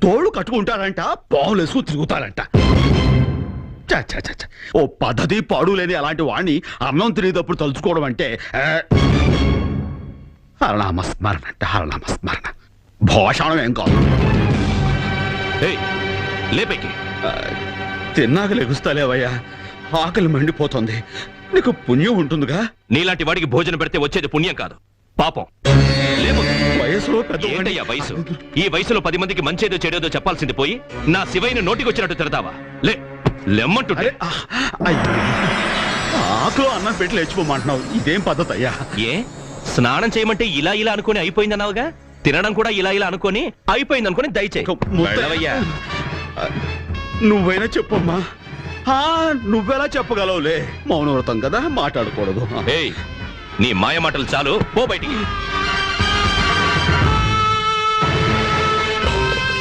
తోళ్ళు కట్టుకుంటారంట, పావులు వేసుకు తిరుగుతారంట. ఓ పద్ధతి పాడు లేని అలాంటి వాడిని అన్నం తినేటప్పుడు తలుచుకోవడం అంటే హరనామస్మరణ అంట, హరనామస్మరణ. భోషణం ఏం కాదు. లేపైకి తిన్నాక లెగుస్తాలేవయ్యా, ఆకలి మండిపోతుంది. నీకు పుణ్యం ఉంటుందిగా. నీలాంటి వాడికి భోజనం పెడితే వచ్చేది పుణ్యం కాదు, పాపం. లేపు. వయసులో పెద్ద ఏంటయ్యా వయసు? ఈ వయసులో 10 మందికి మంచేదో చెడేదో చెప్పాల్సింది పోయి నా శివయ్యను నోటికొచ్చినట్టు తిడతావా? లెమ్మంటుంటే. ఆకులో అన్నం పెట్టి లేచిపోమంటున్నావు, ఇదేం పద్ధతి అయ్యా? ఏ స్నానం చేయమంటే ఇలా ఇలా అనుకుని అయిపోయిందన్నావుగా, తినడం కూడా ఇలా ఇలా అనుకుని అయిపోయింది అనుకుని దయచేయ్యా. నువ్వైనా చెప్పమ్మా. నువ్వెలా చెప్పగలవులే, మౌనవ్రతం కదా, మాట్లాడకూడదు. నీ మాయ మాటలు చాలు, పో బయటికి.